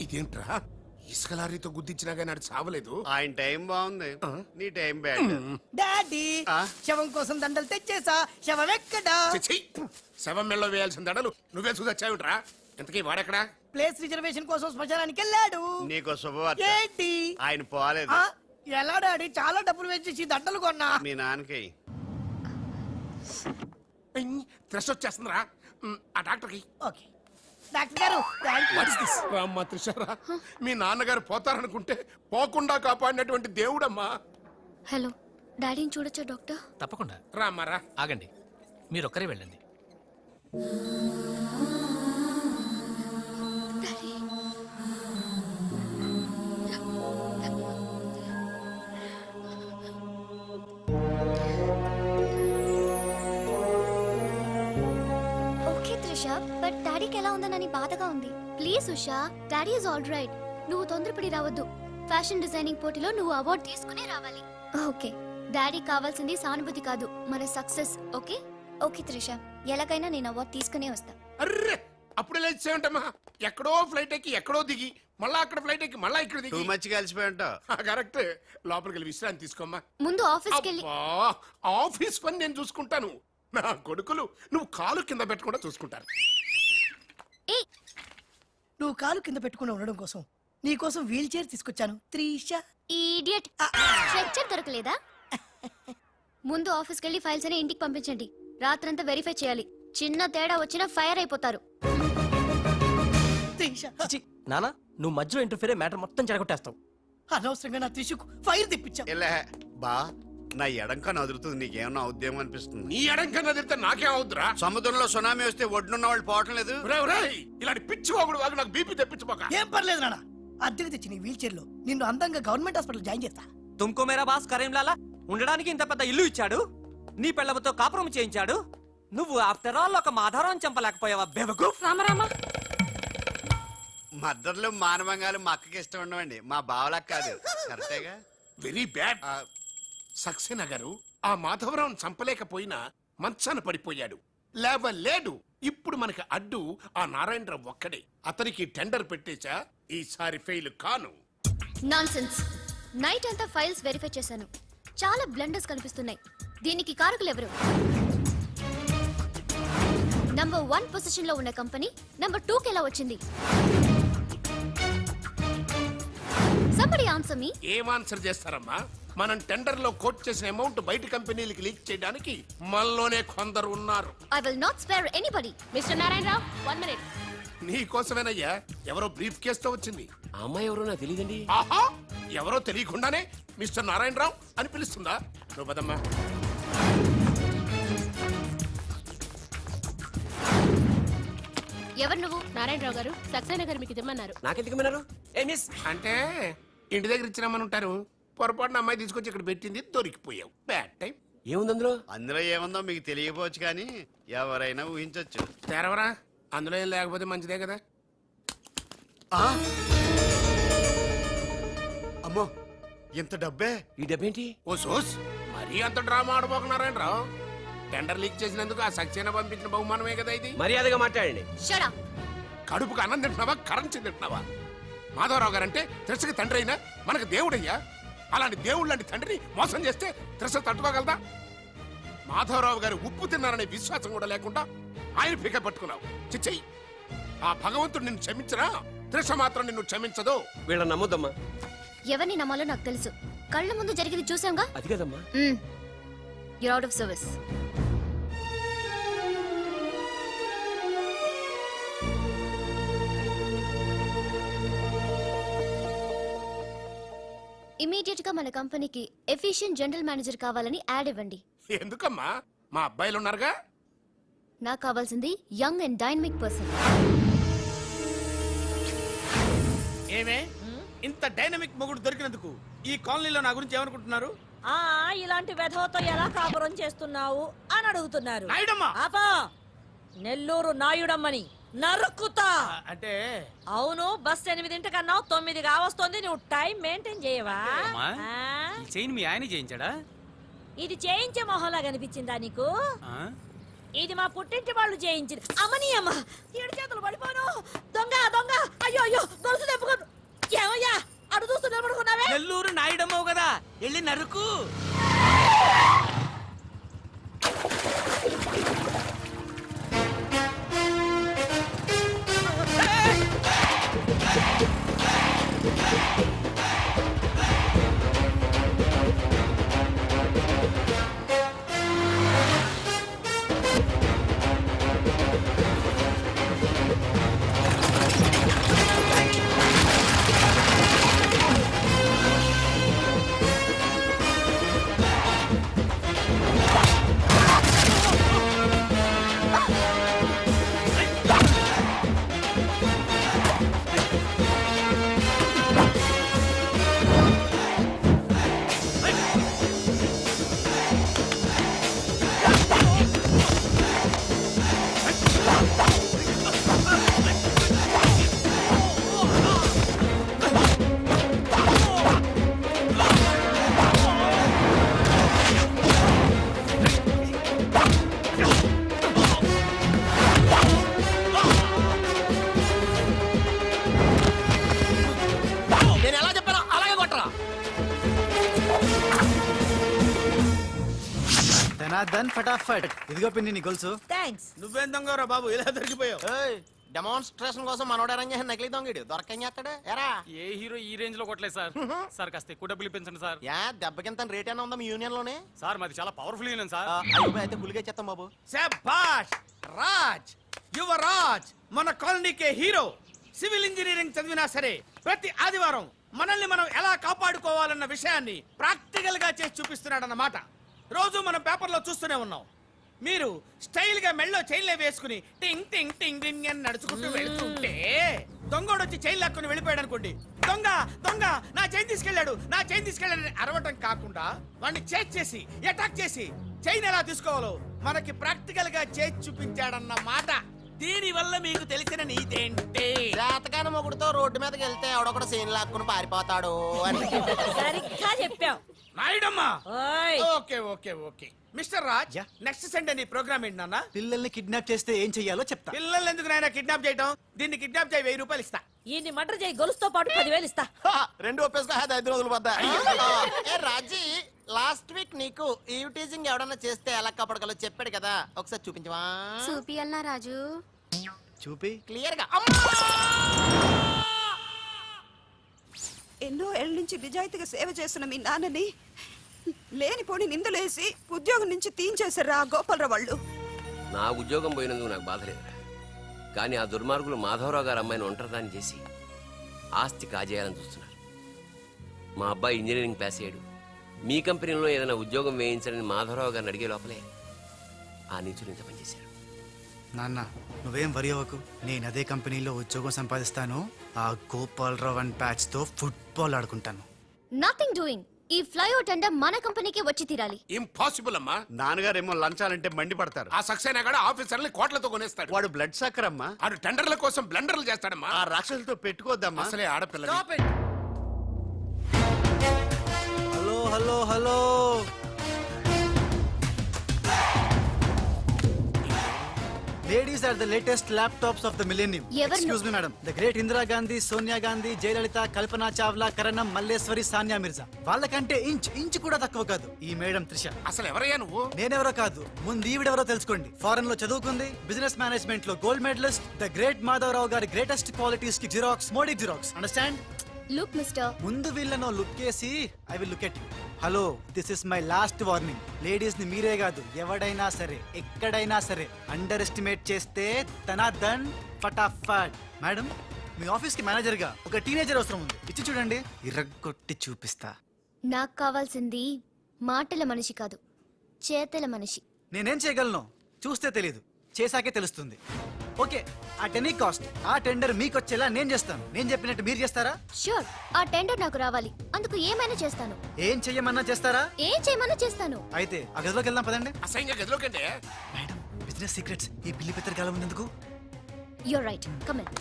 ఇదేంట్రా ఇసుక లారీతో గుద్దించినా గానీ ఆడు చావలేదు. ఆయన టైం బాగుంది, నీ టైం బ్యాడ్. డాడీ శవం కోసం దండలు తెచ్చేసా. శవం ఎక్కడా? చిచ్చి, శవం మెళ్ళలో వేయాల్సిన దడలు నువ్వే చూసొచ్చావుట్రా. ఇంతకీ వాడెక్కడా? ప్లేస్ రిజర్వేషన్ కోసం శ్మశానానికి వెళ్ళాడు. నీకు శుభవార్త, ఏంటి? ఆయన పోలేదు. ఆ, ఎలా డాడీ? చాలా డబ్బులు వేసేసి దండలు కొన్నా. మీ నాన్నకి థ్రెష్ వచ్చేస్తుందిరా. ఆ డాక్టర్కి. ఓకే డాక్టర్ గారు, థాంక్ యూ. రామ్మా త్రిషారా, మీ నాన్నగారు పోతారనుకుంటే పోకుండా కాపాడినటువంటి దేవుడమ్మా. హలో, డాడీని చూడొచ్చా డాక్టర్? తప్పకుండా. రామ్మారా. ఆగండి, మీరొక్కరే వెళ్ళండి. ఓకే త్రిష, బట్ డాడీకి ఎలా ఉందనని బాధగా ఉంది. Please Usha, daddy is all right. నువ్వు తొందరపడి రావద్దు. ఫ్యాషన్ డిజైనింగ్ పోటీలో నువ్వు అవార్డు తీసుకునే రావాలి. ఓకే, డాడీ కావాల్సింది సానుభూతి కాదు, మన సక్సెస్. ఓకే ఓకే త్రిష, ఎలాగైనా నేను అవార్డు తీసుకునే వస్తా. అర్రే, అప్పుడు లేచేమంటమ్మా. ఎక్కడో ఫ్లైట్ ఎక్కి ఎక్కడో దిగి మళ్ళా అక్కడ ఫ్లైట్ ఎక్కి మళ్ళా ఇక్కడ టూ దిగి. మచ్ కలిసిపోయి ఉంటావు. కరెక్ట్. లోపలికి వెళ్ళి విశ్రాంతి తీసుకోమ్మా. ముందు ఆఫీస్కి వెళ్ళి. అబ్బా, ఆఫీస్ పని నేను చూసుకుంటాను. నా కొడుకులు నువ్వు కాలు కింద పెట్టకుండా చూసుకుంటారు. ఏ నువ్వు కాలు కింద పెట్టుకుని ఉండడం కోసం నీ కోసం వీల్ చైర్ తీసుకొచ్చాను త్రిష. ఇడియట్, స్ట్రెచ్చర్ దొరకలేదా? ముందు ఆఫీస్కి వెళ్ళి ఫైల్స్ అని ఇంటికి పంపించండి. రాత్రంతా వెరిఫై చేయాలి. చిన్న తేడా వచ్చినా ఫైర్ అయిపోతారు. త్రిష, నానా, నువ్వు మధ్యలో ఇంటర్ఫీరే మ్యాటర్ మొత్తం చెడగొట్టేస్తావు. అనవసరంగా నా త్రిషకు ఫైర్ తెప్పించావు. ఇలా బా, నా ఎడంకా నదురుతుంది, నీకేమన్నా ఉద్యమం అనిపిస్తుంది? నీ ఎడం కన్నా తిరిగితే నాకేం అవుద్దురా? సముద్రంలో సునామీ వస్తే ఒడ్డున్న వాళ్ళు పోవటం లేదు. ఇలాంటి పిచ్చి వాగుడు వాగు నాకు బీపీ తెప్పించుకోక. ఏం పర్లేదు నాన్న, అద్దెకి తెచ్చి నీ వీల్ చైర్ లో నిన్ను అందంగా గవర్నమెంట్ హాస్పిటల్ జాయిన్ చేస్తా. తుమ్కో మేరా బాస్ కరీంలాలా ఉండడానికి ఇంత పెద్ద ఇల్లు ఇచ్చాడు, నీ పిల్లలతో కాపురం చేయించాడు. నువ్వు ఆఫ్టర్ ఆల్ ఒక మాధారం చంపలేకపోయావా బేవకు? రామరామా, మద్దర్లు మానవంగాలు మా అక్కకి ఇష్టం ఉండవండి, మా బావలకు కాదు. కరెక్టేగా? Very bad. సక్సేనా గారు ఆ మాధవరావు చంపలేకపోయినా మంచాన పడిపోయాడు, లేవలేడు. ఇప్పుడు మనకి అడ్డు ఆ నారాయణరావు ఒక్కడే. అతనికి టెండర్ పెట్టేశా, ఈసారి ఫెయిల్ కాను. నాన్సెన్స్. నైట్ అంతా ఫైల్స్ వెరిఫై చేశాను. చాలా బ్లండర్స్ కనిపిస్తున్నాయి. దీనికి కారకులు ఎవరు? నంబర్ 1 పొజిషన్ లో ఉన్న కంపెనీ నంబర్ 2కి ఎలా వచ్చింది? Somebody answer me. ఏం ఆన్సర్ చేస్తారమ్మా? మనం టెండర్ లో కోట్ చేసిన అమౌంట్ బయట కంపెనీలకి లీక్ చేయడానికి మనలోనే కొందరు ఉన్నారు. I will not spare anybody. Mr. Narayan Rao, 1 minute. నీ కోసమేనయ్యా. ఎవరో బ్రీఫ్ కేసుతో వచ్చింది. ఆ అమ్మాయి ఎవరో నాకు తెలియదండి. ఆహా, ఎవరో తెలియకుండానే మిస్టర్ నారాయణరావు అని పిలుస్తుందా? నువ్వు పదమ్మా. ఎవరు నువ్వు? నారాయణరావు గారు, సక్సేనా గారు మీకు ఇమ్మన్నారు. నాకెందుకు విన్నారు? ఏ మిస్, అంటే ఇంటి దగ్గర ఇచ్చినామని ఉంటారు. పొరపాటున అమ్మాయి తీసుకొచ్చి ఇక్కడ పెట్టింది, దొరికిపోయావు. Bad time. ఏముంది అందులో? అందులో ఏముందో మీకు తెలియకపోవచ్చు, కానీ ఎవరైనా ఊహించొచ్చు. తెరవరా, అందులో ఏం లేకపోతే మంచిదే కదా. అమ్మో, ఇంత డబ్బే? ఈ డబ్బేంటి? ఓ సోస్, మరీ అంత డ్రామా ఆడబోకు నారాయణరావు. టెండర్ లీక్ చేసినందుకు ఆ సక్సేనా పంపించిన బహుమానమే కదా ఇది. మర్యాదగా మాట్లాడండి. Shut up. కడుపుకు అన్నం తింటున్నావా, కరెన్సీ తింటున్నావా? మాధవరావు గారంటే త్రిషకి తండ్రి అయినా మనకు దేవుడయ్యా. అలాంటి దేవుడు లాంటి తండ్రిని మోసం చేస్తే త్రిష తట్టుకోగలదా? మాధవరావు గారు ఉప్పు తిన్నారనే విశ్వాసం కూడా లేకుండా ఆయన పీక పట్టుకున్నావు. చిచ్చయ్యి, ఆ భగవంతుడు నిన్ను క్షమించరా? త్రిష మాత్రం నిన్ను క్షమించదు. వీళ్ళని నమ్మొద్దమ్మా. ఎవరిని నమ్మాలో నాకు తెలుసు. కళ్ళ ముందు జరిగింది చూసాంగా. అది కదమ్మా. You're out of service. Immediate గా మన కంపెనీకి ఎఫిషియెంట్ జనరల్ మేనేజర్ కావాలని యాడ్ ఇవ్వండి. ఎందుకమ్మా? మా అబ్బాయిలు ఉన్నారుగా. నాకు కావాల్సింది యంగ్ అండ్ డైనమిక్ పర్సన్. ఏమే ఇంత డైనమిక్ మొగుడు దొరికినందుకు ఈ కాలనీలో నా గురించి ఏమనుకుంటున్నారు? ఇలాంటి వెధవతో ఎలా కాపురం చేస్తున్నావు అని అడుగుతున్నారు. నాయుడమ్మ! ఆపా! నెల్లూరు నాయుడమ్మని నరుక్కుతా. అంటే అవును, బస్ 8 కన్నా 9 కావస్తుంది. నువ్వు టైం మెయింటైన్ చేయవా? చైన్ మీ ఆయన చేయించాడా? ఇది చేయించే మొహంలా కనిపించిందా నీకు? ఇది మా పుట్టింటి వాళ్ళు చేయించింది. అమ్మని అమ్మ, 7 చేతులు పడిపోను. దొంగ దొంగ, అయ్యో అయ్యో, గొలుసు తెప్పుకోను. వెళ్ళి నరుకు. నేను ఎలా చెప్పానో అలాగే కొట్టరా. ధనాధన్ ఫటాఫట్ ఇదిగో పిన్ని నీ గొలుసు. థ్యాంక్స్. నువ్వేం దొంగరా బాబు ఇలా దొరికిపోయావు? డెమాన్స్ట్రేషన్ కోసం మనోడు అరేంజ్ చేసిన నకిలీ దొంగడు దొరకం చేస్తాడు ఎరా. ఏ హీరో ఈ రేంజ్ లో కొట్టలేదు సార్. సార్ కాస్త ఎక్కువ డబ్బులు ఇప్పించండి సార్. యా దెబ్బకింత రేట్ అయినా ఉందా మీ యూనియన్ లోనే? సార్ మాది చాలా పవర్ఫుల్ యూనియన్ సార్. అయితే గులిగా చేస్తాం బాబు. శభాష్ రాజ్, యువరాజ్, మన కాలనీకే హీరో. సివిల్ ఇంజనీరింగ్ చదివినా సరే ప్రతి ఆదివారం మనల్ని మనం ఎలా కాపాడుకోవాలన్న విషయాన్ని ప్రాక్టికల్ గా చేసి చూపిస్తున్నాడన్నమాట. రోజు మనం పేపర్లో చూస్తూనే ఉన్నాం. మీరు స్టైల్ గా మెళ్ళో చైన్లే వేసుకుని టింగ్ టింగ్ టింగ్ టింగ్ అని నడుచుకుంటూ వెళ్తుంటే దొంగోడు వచ్చి చైన్ లాక్కుని వెళ్ళిపోయాడు అనుకోండి. దొంగ దొంగ నా చైన్ తీసుకెళ్ళాడు, నా చైన్ తీసుకెళ్ళాడని అరవటం కాకుండా వాడిని చేజ్ చేసి అటాక్ చేసి చైన్ ఎలా తీసుకోవాలో మనకి ప్రాక్టికల్ గా చేసి చూపించాడన్న మాట. దీని వల్ల మీకు తెలిసిన నీతేంటి? జాతకాన మొగుడుతో రోడ్డు మీదకి వెళ్తే ఎవడొకడు సీన్ లాక్కుని పారిపోతాడు అని. సరిగ్గా చెప్పావు. నాయుడమ్మా. ఓయ్. Okay okay okay mister Raj, yeah. Next Sunday నీ ప్రోగ్రామ్ ఏంటి నాన్న? పిల్లల్ని కిడ్నాప్ చేస్తే ఏం చెయ్యాలో చెప్తా. పిల్లల్ని ఎందుకు నాయన కిడ్నాప్ చేయటం? దీన్ని కిడ్నాప్ చేయి, 1000 రూపాయలు ఇస్తా. ఈయన్ని మటర్ చేయి, గొలుసుతో పాటు 10,000 ఇస్తా. రెండు ఒప్పేసుకో 5 రోజులు పడ్డా. ఏ రాజీ, లాస్ట్ వీక్ నీకు ఈవ్ టీజింగ్ ఎవడన్నా చేస్తే ఎలా కాపాడగలో చెప్పాడు కదా, ఒకసారి చూపించవా? చూపియల్నా రాజు? చూపి. క్లియర్ గా. ఎన్నో ఏళ్ళ నుంచి నిజాయితీగా సేవ చేస్తున్న మీ నాన్నని లేనిపోని నిందలేసి ఉద్యోగం నుంచి తీయించేశారు ఆ గోపాలరావు వాళ్ళు. నా ఉద్యోగం పోయినందుకు నాకు బాధ లేదురా. కానీ ఆ దుర్మార్గులు మాధవరావు గారు అమ్మాయిని ఒంటరిదాన్ని చేసి ఆస్తి కాజేయాలని చూస్తున్నారు. మా అబ్బాయి ఇంజనీరింగ్ పాస్ అయ్యాడు, మీ కంపెనీలో ఏదైనా ఉద్యోగం వేయించాలని మాధవరావు గారిని అడిగే లోపలే ఆ నీచులు ఇంత పనిచేశారు. నాన్న నువ్వేం వరి అవ్వకు, నేను అదే కంపెనీలో ఉద్యోగం సంపాదిస్తాను. ఆ గోపాలరావు అండ్ ప్యాచ్ తో ఫుట్బాల్ ఆడుకుంటాను. Nothing doing. ఈ ఫ్లైఓవర్ టెండర్ మన కంపెనీకి వచ్చి తీరాలి. ఇంపాసిబుల్ అమ్మా. నాన్నగారేమో లంచాలంటే మండిపడతారు. ఆ సక్సేనా కూడా ఆఫీసర్ని కోట్లతో కొనేస్తాడు. వాడు బ్లడ్ సక్కర్ అమ్మా. ఆడు టెండర్ల కోసం బ్లండర్లు చేస్తాడమ్మా. ఆ రాక్షసులతో పెట్టుకోద్దమ్మా. అసలే ఆడపిల్ల. Hello hello hello, ladies are the latest laptops of the millennium. ఎవరు? Excuse me madam, the great Indira Gandhi, Sonia Gandhi, Jayalalitha, Kalpana Chawla, Karanam, Malleswari, Sania Mirza. వాళ్ళకంటే ఇంచ్ కూడా తక్కువ కాదు ఈ మేడం త్రిష. అసలు ఎవరయ్యా నువ్వు? నేనెవరో కాదు, ముందు ఈవిడెవరో తెలుసుకోండి. ఫారెన్ లో చదువుకుంది, బిజినెస్ మేనేజ్మెంట్ లో gold medalist, the great Madhavarao గారి గ్రేటెస్ట్ క్వాలిటీస్ కి Xerox, Modi Xerox. Understand? Look mister, ముందు వీళ్ళను లుక్ చేసి I will look at you. Hello, this is my last warning. Ladies ని మీరే కాదు, ఎవడైనా సరే ఎక్కడైనా సరే అండర్ ఎస్టిమేట్ చేస్తే ధనాధన్ ఫటాఫట్. మేడం, మీ ఆఫీస్ కి మేనేజర్ గా ఒక టీనేజర్ అవసరం ఉంది, ఇచ్చి చూడండి, ఇరగ్గొట్టి చూపిస్తా. నాకు కావాల్సింది మాటల మనిషి కాదు, చేతల మనిషి. నేనేం చేయగలను చూస్తే తెలియదు, చేశాకే తెలుస్తుంది. ఓకే, ఆ టెనీ కాస్ట్, ఆ టెండర్ మీకు వచ్చేలా నేను చేస్తాను. నేను చెప్పినట్టు మీరు చేస్తారా? ష్యూర్, ఆ టెండర్ నాకు రావాలి. అందుకు ఏమైనా చేస్తాను. ఏం చెయ్యమన్నా చేస్తారా? ఏం చేయమన్నా చేస్తాను. అయితే ఆ గదిలోకి వెళ్దాం పదండి. అసహ్యంగా గదిలోకంటే మేడం, బిజినెస్ సీక్రెట్స్ ఈ పిల్లి పెద్దరు కాలం ఎందుకు? You're right, come in.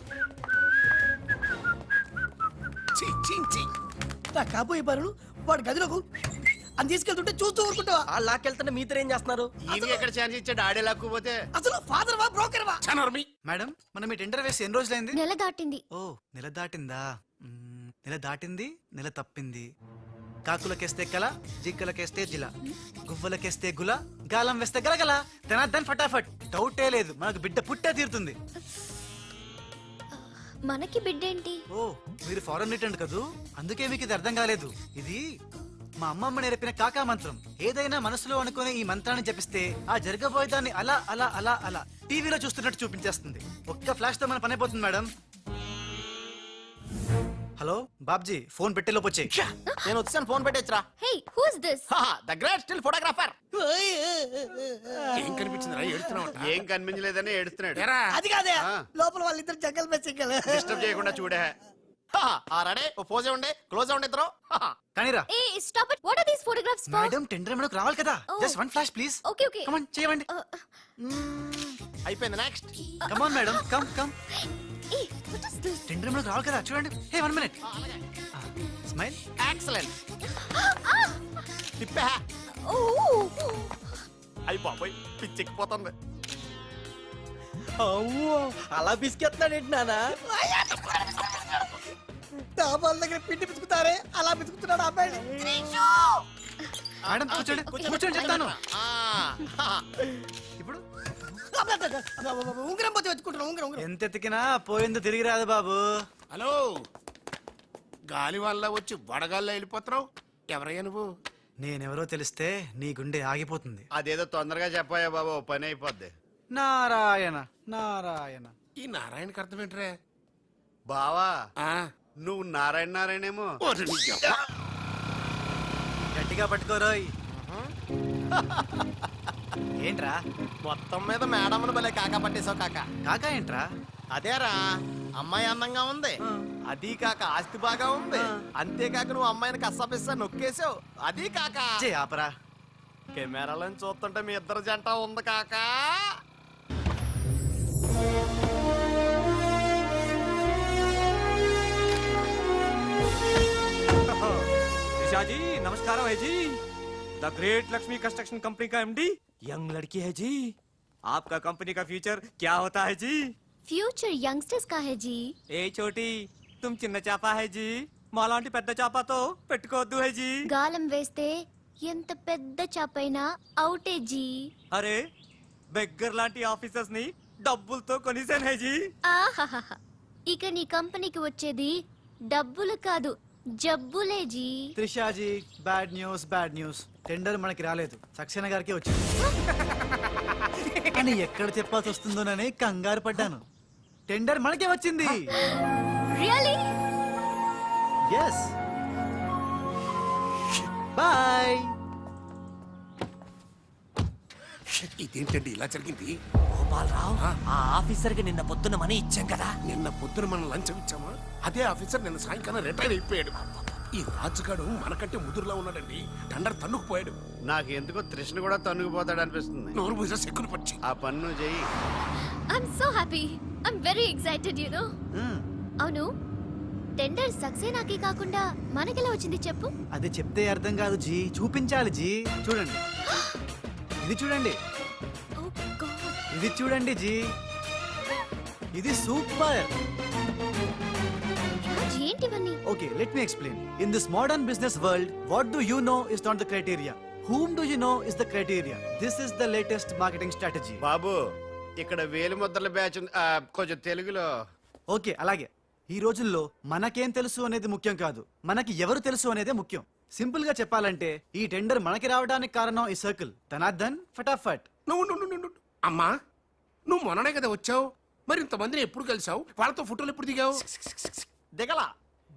నా కాబోయే బరులు వాడు గదిలోకు అని తీసుకెళ్తుంటే చూస్తూ ఊరుకుంటావా? ఆ లాక్కెళ్తుంటే మీతో ఏం చేస్తున్నారు? ఈయనకి ఎక్కడ ఛాన్స్ ఇచ్చాడు? ఆడే లాక్కుపోతే. అసలు ఫాదర్ వా బ్రోకర్ వా? చనర్మి. మేడం, మనం ఈ టెండర్ వేసి ఎన్ని రోజులైంది? నెల దాటింది. ఓ, నెల దాటిందా? నెల దాటింది, నెల తప్పింది. కాకులకేస్తే కల, జింకలకేస్తే జిల, గువ్వలకేస్తే గుల, గాలం వేస్తే గలగల, ధనార్దన్ ఫటాఫట్. డౌటే లేదు, మనకు బిడ్డ పుట్టే తీరుతుంది. మనకి బిడ్డేంటి? ఓ, మీరు ఫారెన్ రిటర్న్ కదూ, అందుకే మీకు ఇది అర్థం కాలేదు. ఇది మా అమ్మమ్మ నేర్పిన కాకా మంత్రం. ఏదైనా మనసులో అనుకుని ఈ మంత్రాన్ని జపిస్తే ఆ జరగబోయేదాన్ని అలా అలా అలా అలా టీవీలో చూస్తున్నట్టు చూపించేస్తుంది. ఒక్క ఫ్లాష్ తో మన పని అయిపోతుంది మేడం. హలో బాబ్జీ, ఫోన్ పెట్టేలోపు వచ్చేయ్. నేను వచ్చాను, ఫోన్ పెట్టేచ్చరా. Hey, who's this? The great still photographer. ఏం కనిపించిందిరా ఏడుతున్నావు ఏం కనిపించలేదని ఏడుస్తున్నాడు. ఎరా అది కాదే ఆ. లోపల వాళ్ళిద్దరు జంగల్ మెస్సింగల్. డిస్టర్బ్ చేయకుండా చూడే. రెడీ, పోజే ఉండే, క్లోజ్ ఉండే ఇద్దరు. కానీరా ఏ stop it. What are these photographs for? Madam, tender మనకు రావాలి కదా. Oh. Just one flash please. Okay okay. Come on చేయండి. అయిపోయింది, next. Come on madam, come come. ఏ వాట్ ఇస్ దిస్? టెండర్ మనకు రావాలి కదా, చూడండి. Hey 1 minute. స్మైల్. ఎక్సలెంట్. తిప్పే. ఓ అయ్యి బాబోయ్, పిచ్చెక్కిపోతుంది. అలా బిస్కెత్తాడేంటి నానా? డాబాల దగ్గర పిండి పిసుకుతారే అలా పిసుకుతున్నాడు ఆ అబ్బాయి. మేడం కూర్చోండి, కూర్చోండి చెప్తాను. ఇప్పుడు ఉంగరం పోతే వెతుకుంటున్నాం. ఉంగరం ఉంగరం. ఎంత ఎతికినా పోయిందో తిరిగి రాదు బాబు. హలో, గాలి వల్ల వచ్చి వడగాల్లో వెళ్ళిపోతున్నావు. ఎవరయ్యా నువ్వు? నేనెవరో తెలిస్తే నీ గుండె ఆగిపోతుంది. అదేదో తొందరగా చెప్పాయా బాబు, పని అయిపోద్ది. నారాయణ నారాయణ. ఈ నారాయణకి అర్థం ఏంట్రా? బావా, ఆ, నువ్వు నారాయణ నారాయణేమో. ఓరి నీ యవ్వ. గట్టిగా పట్టుకోరోయ్. ఏంట్రా మొత్తం మీద మేడంను భలే కాకా పట్టేశావు కాక. కాకా ఏంట్రా? అదేరా, అమ్మాయి అందంగా ఉంది, అది కాక ఆస్తి బాగా ఉంది, అంతేకాక నువ్వు అమ్మాయిని కష్టపిస్తా నొక్కేసావు, అది కాక జే ఆపరా. కెమెరాలను చూస్తుంటే మీ ఇద్దరు జంట ఉంది కాక. निशा जी नमस्कार है जी. The great Lakshmi construction company का एमडी यंग लड़की है जी. आपका कंपनी का फ्यूचर क्या होता है जी? ఫ్యూచర్ యంగ్స్టర్స్ కా హై జీ. ఏ చోटी तुम చిన్న చేప है जी, మాలాంటి పెద్ద చేపతో పెట్టుకోవద్దు है जी. గాలం వేస్తే ఎంత పెద్ద చాపైనా అవుటే జీ. అరే బెగ్గర్ లాంటి ఆఫీసర్స్ ని డబ్బులతో కొనిసాను है जी. ఆహాహా, ఇక నీ కంపెనీకి వచ్చేది డబ్బులు కాదు జబ్బులే జీ. Trisha ji, bad news. టెండర్ మనకి రాలేదు, సక్సేనా గారికి వచ్చింది. అని ఎక్కడ చెప్పాల్సి వస్తుందోనని కంగారు పడ్డాను. టెండర్ మనకే వచ్చింది. రియల్లీ? ఎస్. బాయ్. ఇదేంటండి ఇలా జరిగింది? గోపాలరావు, ఆ ఆఫీసర్ కి నిన్న పొద్దున మనీ ఇచ్చాం కదా. నిన్న పొద్దున మనం లంచం ఇచ్చామా? అదే ఆఫీసర్ నిన్న సాయంకాలం రిటైర్ అయిపోయాడు. ఈ రాజుగాడు మనకంటే ముదురులా ఉన్నాడండి. టండర్ తన్నుకుపోయాడు. నాకు ఎందుకో తృష్ణ కూడా తన్నుకుపోతాడు అనిపిస్తుంది. నోరు పూజ సెక్కులు పచ్చి. ఆ పన్ను చెయ్యి. I'm so happy. I'm very excited you know. అవును, టెండర్ సక్సేనాకి కాకుండా మనకెలా వచ్చింది చెప్పు? అది చెప్తే అర్థం కాదు జీ, చూపించాలి జీ. చూడండి, ఇది చూడండి, ఓ గాడ్. ఇది చూడండి జీ, ఇది సూపర్. రాజ్, ఏంటివన్నీ? Okay, let me explain. In this modern business world, what do you know is not the criteria. Whom do you know is the criteria. This is the latest marketing strategy. బాబు, ఇక్కడ వేలు ముద్రల batch ఉంది. కొంచెం తెలుగులో. Okay, అలాగే. ఈ రోజుల్లో మనకేం తెలుసు అనేది ముఖ్యం కాదు, మనకి ఎవరు తెలుసు అనేదే ముఖ్యం. సింపుల్ గా చెప్పాలంటే ఈ టెండర్ మనకి రావడానికి కారణం ఈ సర్కిల్. ధనార్దన్ ఫటాఫట్. నువ్వు అమ్మా, నువ్వు మొన్ననే కదా వచ్చావు. మరి ఇంతమందిని ఎప్పుడు కలిసావు? వాళ్ళతో ఫోటోలు ఎప్పుడు దిగావు? దిగల,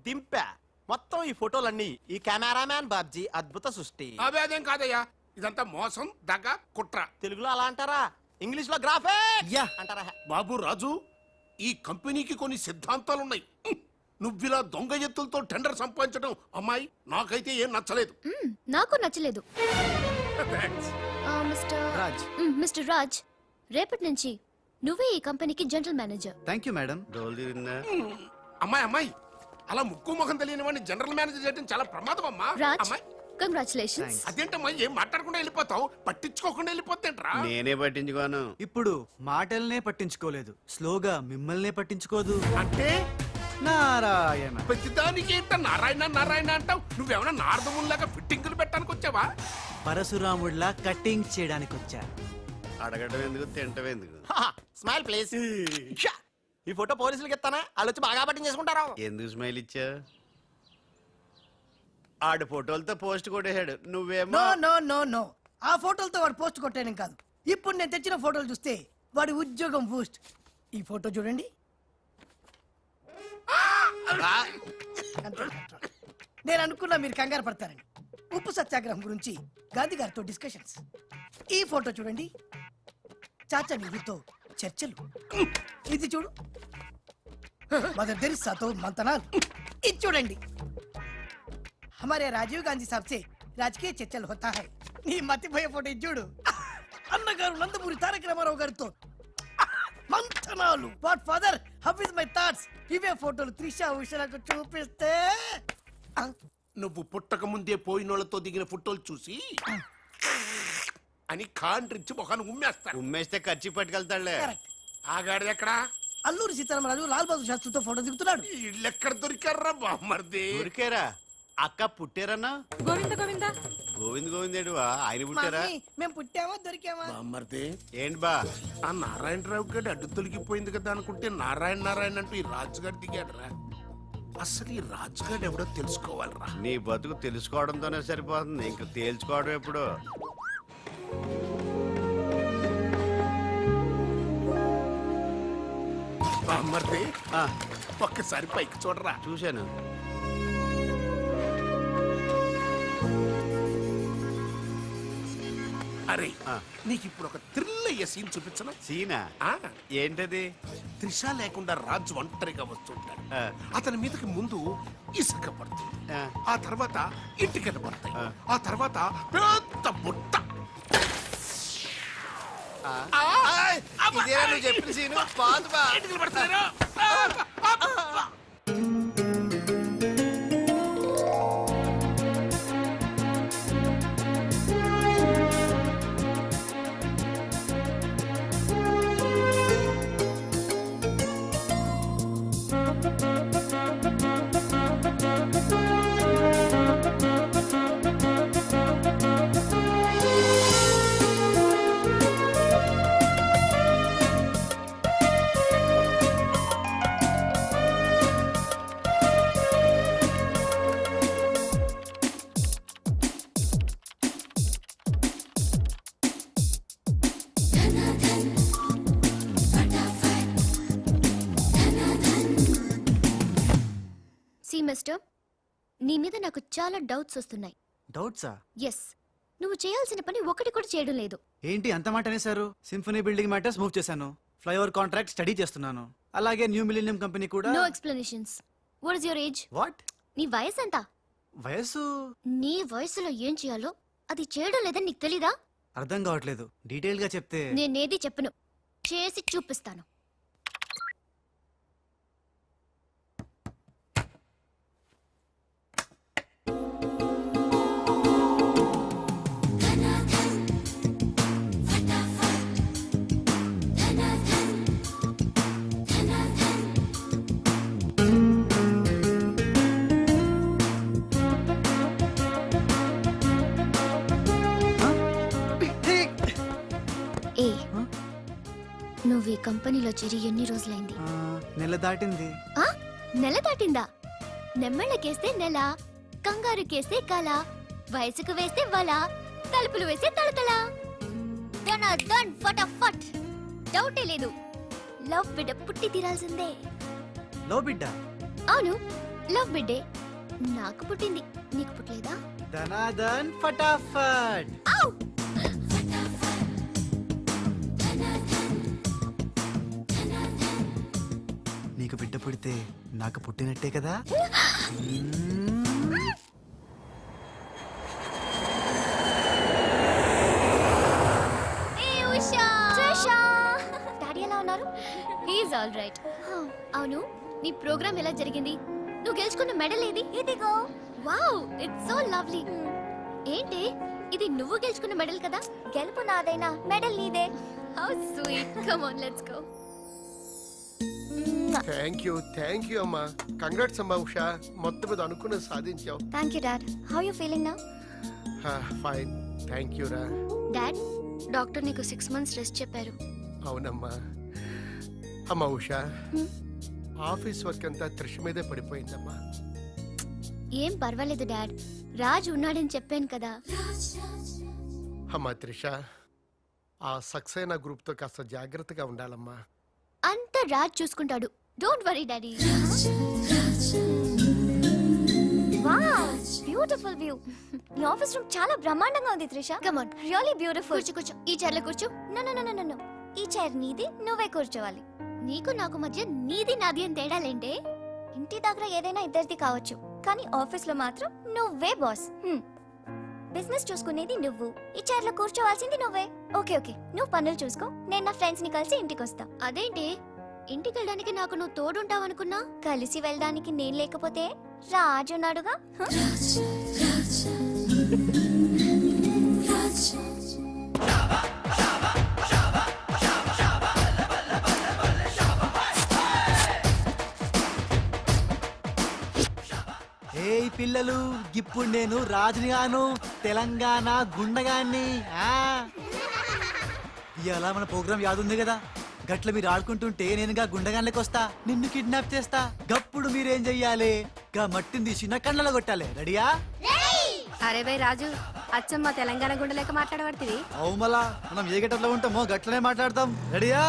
దింపా. మొత్తం ఈ ఫోటోలన్నీ ఈ కెమెరామ్యాన్ బాబ్జీ అద్భుత సృష్టి. అవే అదేం కాదయ్యా, ఇదంతా మోసం, దగ్గ, కుట్ర. తెలుగులో అలా అంటారా? ఇంగ్లీష్ లో గ్రాఫే యా. అంటారా? బాబు రాజు, ఈ కంపెనీకి కొన్ని సిద్ధాంతాలున్నాయి. నువ్విలా దొంగ ఎత్తులతో టెండర్ సంపాదించడం అమ్మాయి నాకైతే ఏం నచ్చలేదు. నాకు నచ్చలేదు. మిస్టర్ రాజ్, రేపటి నుంచి నువ్వే ఈ కంపెనీకి general manager. Thank you madam. అమ్మాయి అలా ముక్కు ముఖం తెలియని వాడిని జనరల్ మేనేజర్ చేయడం చాలా ప్రమాదం అమ్మా. రాజ్, అమ్మాయి కంగ్రాచులేషన్స్. అదేంటమ్మా, ఏం మాట్లాడకుండా వెళ్ళిపోతావు? పట్టించుకోకుండా వెళ్ళిపోతేంట్రా? నేనే పట్టించుకోను. ఇప్పుడు మాటల్నే పట్టించుకోలేదు, స్లోగా మిమ్మల్నే పట్టించుకోదు. అంటే నారాయణ. ప్రతిదానికి ఏంట నారాయణ నారాయణ అంటావు? నువ్వేమైనా నారదముల్లాగా ఫిట్టింగులు పెట్టడానికి వచ్చావా? పరశురాముడిలా కటింగ్ చేయడానికి వచ్చా. అడగడం ఎందుకు తింటం ఎందుకు? Smile please. ఈ ఫోటో పోలీసులకి ఇస్తానా? వాళ్ళు వచ్చి బాగా పట్టింగ్ చేసుకుంటారు. ఎందుకు స్మైల్ ఇచ్చా? ఆడు ఫోటోలతో పోస్ట్ కొట్టేశాడు, నువ్వేమో నో నో నో నో, ఆ ఫోటోలతో వాడు పోస్ట్ కొట్టాను కాదు. ఇప్పుడు నేను తెచ్చిన ఫోటోలు చూస్తే వాడి ఉద్యోగం బూస్ట్. ఈ ఫోటో చూడండి. నేను అనుకున్నా మీరు కంగారు పడతారని. ఉప్పు సత్యాగ్రహం గురించి గాంధీ గారితో డిస్కషన్స్. ఈ ఫోటో చూడండి, చాచా నెహ్రూతో చర్చలు. ఇది చూడు, మదర్ తెరిసాతో మంతనాలు. ఇది చూడండి, हमारे राजीव गांधी साहब से राजकीय चर्चल होता है. నీ మతిపోయే ఫోటో ఇది చూడు, అన్నగారు నందమూరి తారక రామారావు గారితో మంతనాలు. What father, how is my thoughts? ఇవే ఫోటోలు త్రిష ఉషలకు చూపిస్తే నువ్వు పుట్టక ముందే పోయినోళ్లతో దిగిన ఫోటోలు చూసి అని కాండ్రించి మొహాన్ని ఉమ్మేస్తాను. ఉమ్మేస్తే ఖర్చు పట్టుకెళ్తాడులే. ఆగాడు ఎక్కడా? అల్లూరి సీతారామరాజు లాల్ బహదూర్ శాస్త్రితో ఫోటో దిగుతున్నాడు. వీళ్ళెక్కడ దొరికారా బామ్మర్ది? దొరికారా? అక్క పుట్టారన్నా? గోవింద గోవింద గోవింద్ గోవిందేడువా? ఆయన పుట్టారా? మమ్మీ, మేము పుట్టామా దొరికామా? బామ్మర్ది, ఏంటి బా? ఆ నారాయణరావు గడి అడ్డు తొలగిపోయింది కదా అనుకుంటే నారాయణ నారాయణ అంటూ ఈ రాజుగారు దిగాడురా. అసలు ఈ రాజుగారు ఎవడో తెలుసుకోవాలరా. నీ బతుకు తెలుసుకోవడంతోనే సరిపోతుంది, ఇంక తేల్చుకోవడం ఎప్పుడు? బామ్మర్ది, ఆ, ఒక్కసారి పైకి చూడరా. చూశాను. అరే, ఆ. నీకు ఇప్పుడు ఒక థ్రిల్ అయ్యే సీన్ చూపించనా? సీనా? ఆ, ఏంటది? త్రిష లేకుండా రాజు ఒంటరిగా వస్తుంటాడు. ఆ. అతని మీదకి ముందు ఇసుక పడుతుంది, ఆ. ఆ తర్వాత ఇటుకలు పడతాయి, ఆ. ఆ తర్వాత పెద్ద బుట్ట. ఇదేనా నువ్వు చెప్పిన సీను? బాగుంది బా. ఇటుకలు పడతారు. సి మిస్టర్, నీ మీద నాకు చాలా డౌట్స్ వస్తున్నాయి. డౌట్సా? ఎస్, నువ్వు చేయాల్సిన పని ఒకటి కూడా చేయడం లేదు. ఏంటి అంత మాట అనేసారు? సింఫనీ బిల్డింగ్ మ్యాటర్స్ మూవ్ చేశాను, ఫ్లైఓవర్ కాంట్రాక్ట్ స్టడీ చేస్తున్నాను, అలాగే న్యూ మిలీనియం కంపెనీ కూడా. No explanations. What is your age? What? నీ వయసు ఎంత? వయసు నీ వయసులో ఏం చేయాలో అది చేయడం లేదని నీకు తెలీదా? అర్థం కావట్లేదు, డీటెయిల్ గా చెప్తే. నేనేది చెప్పను, చేసి చూపిస్తాను. ఏ, నువ్వు ఈ కంపెనీలో చేరి ఎన్ని రోజులైంది? నెల దాటింది. ఆ? నెల దాటిందా? నెమ్మళ్ళకేస్తే నెల, కంగారుకేస్తే కల, వయసుకు వేస్తే వల, తలుపులు వేస్తే తలతల. డన్ ఫటాఫట్. డౌటే లేదు, లవ్ బిడ్డ పుట్టి తీరాల్సిందే. లో బిడ్డ? అవును, లవ్ బిడ్డే. నాకు పుట్టింది, నీకు పుట్టలేదా? ధనాధన్ ఫటాఫట్. ఔ! నీకు బిడ్డ పుడితే నాకు పుట్టినట్టే కదా. ఏ ఉషా! డాడీ ఎలా ఉన్నారు? He is all right. అవును, నీ ప్రోగ్రామ్ ఎలా జరిగింది? నువ్వు గెలుచుకున్న మెడల్ ఏది? ఇదిగో. Wow, it's so lovely. ఏంటి ఇది, నువ్వు గెలుచుకున్న మెడల్ కదా? గెలుపు నాదైనా మెడల్ నీదే. How sweet. Come on, let's go. Thank you అమ్మా. కంగ్రాట్స్ అమ్మా ఉషా, మొత్తం మీద అనుకున్నది సాధించావు. Thank you dad. How you feeling now? Fine, thank you రా. డాడ్, డాక్టర్ నీకు 6 months రెస్ట్ చెప్పారు. అవునమ్మా. అమ్మా ఉషా, ఆఫీస్ వర్క్ అంతా త్రిష మీదే పడిపోయిందమ్మా. ఏం పర్వాలేదు డాడ్, రాజ్ ఉన్నాడని చెప్పాను కదా. అమ్మా త్రిష, ఆ సక్సేనా గ్రూప్ తో కాస్త జాగ్రత్తగా ఉండాలమ్మా. అంతా రాజ్ చూసుకుంటాడు. Don't worry daddy. Wow, beautiful view. నీ ఆఫీస్ రూమ్ చాలా బ్రహ్మాండంగా ఉంది Trisha. Come on, really beautiful. కూర్చో కూర్చో, ఈ చైర్ లో కూర్చో. No no no no no, ఈ చైర్ నీది, నువ్వే కూర్చోవాలి. నీకు నాకు మధ్య నీది నాది అని తేడాలేంటే? ఇంటి దగ్గర ఏదైనా ఇద్దరిది కావచ్చు, కానీ ఆఫీస్ లో మాత్రం నువ్వే బాస్. బిజినెస్ చూసుకునేది నువ్వు, ఈ చైర్ లో కూర్చోవాల్సింది నువ్వే. ఓకే ఓకే, నువ్వు పనులు చూసుకో, నేను నా ఫ్రెండ్స్ ని కలిసి ఇంటికి వస్తా. అదేంటి, ఇంటికి వెళ్ళడానికి నాకు నువ్వు తోడుంటావు అనుకున్నా? కలిసి వెళ్ళడానికి నేను లేకపోతే రాజు ఉన్నాడుగా. ఏయ్ పిల్లలు, ఇప్పుడు నేను రాజుని గాను, తెలంగాణ గుండగాన్ని. ఇలా మన ప్రోగ్రామ్ యాదుంది కదా, గట్ల మీరు ఆడుకుంటుంటే నేనుగా గుండగాన్లకి వస్తా, నిన్ను కిడ్నాప్ చేస్తా. గప్పుడు మీరేం చెయ్యాలి? గా మట్టిని తీసి నా కళ్ళలో కొట్టాలి. రెడీయా? అరే బై రాజు, అచ్చమ్మ తెలంగాణ గుండెలేక మాట్లాడబడుతుంది. అవు మళ్ళా మనం ఏ గట్టలో ఉంటామో గట్లనే మాట్లాడతాం. రెడీయా?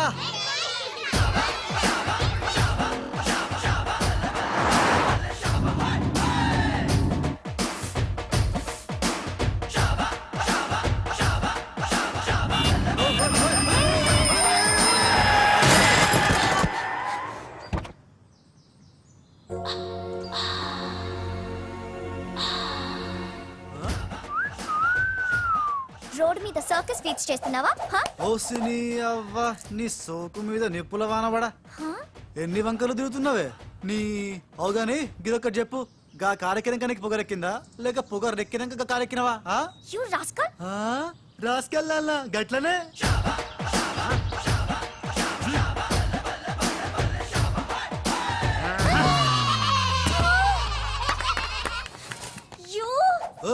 రోడ్ మీద సర్కస్ ఫీట్స్ చేస్తున్నావా? ఓసిని అవ్వ, నీ సోకు మీద నిప్పుల వానబడా. ఎన్ని వంకలు తిరుగుతున్నావే నీ. అవుగాని గిదొక్కటి చెప్పు, గా కారెక్కినాక నీకు పొగరెక్కిందా, లేక పొగరెక్కినాక కారెక్కినవా? You rascal. రాసుకెళ్ళాలా గట్లనే. యు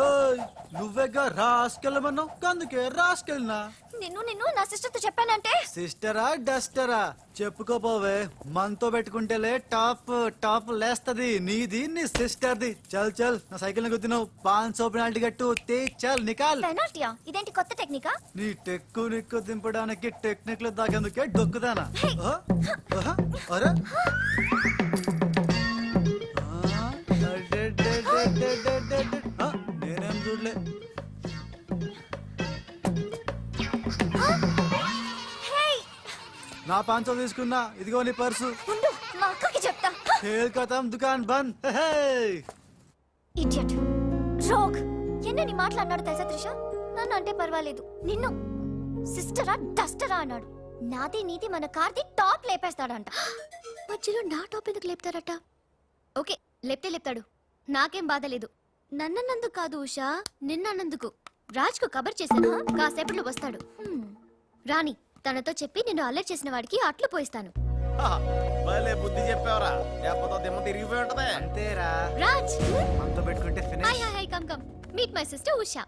ఓయ్, నువ్వేగా రాసుకెళ్ళమన్నావు, అందుకే రాసుకెళ్ళినా. నిన్ను నా సిస్టర్ తో చెప్పానంటే. సిస్టరా డస్టరా చెప్పుకోపోవే, మనతో పెట్టుకుంటేలే టాప్ టాప్ లేస్తది నీది నీ సిస్టర్ది. చల్ చల్, నా సైకిల్ గుద్దినావు, 500 పెనాల్టీ కట్టు, తే చల్ నికాల్. పెనాల్టీయా? ఇదేంటి కొత్త టెక్నికా? నీ టెక్కు నిక్కు దింపడానికి టెక్నిక్ లో దాగేందుకే డొక్కుదానా? అరే నేనేం చూడలే. నా 500 తీసుకున్నా, ఇదిగో నీ పర్సు. ఉండు, మా అక్కకి చెప్తా. ఖేల్ ఖతం, దుకాన్ బంద్. Idiot, rogue. ఎన్నని మాట్లాడినాడు తెలుసా త్రిష? నన్ను అంటే పర్వాలేదు, నిన్ను సిస్టరా డస్టరా అన్నాడు. నాది నీది మన కార్ది టాప్ లేపేస్తాడంట. మధ్యలో నా టాప్ ఎందుకు లేపుతారట? ఓకే, లేపితే లేపుతాడు, నాకేం బాధ లేదు. నన్నందుకు కాదు ఉషా, నిన్నందుకు. రాజ్కు కబర్ చేశాను, కాసేపట్లో వస్తాడు. రాణి, తనతో చెప్పి నిన్ను అల్లరి చేసిన వాడికి అట్లు పోయిస్తాను. భలే బుద్ధి చెప్పావరా, లేకపోతే దిమ్మ తిరిగిపోయి ఉంటదే. అంతేరా, రాజ్ మనతో పెట్టుకుంటే hi finish. Hi hi, come come, meet my sister Usha.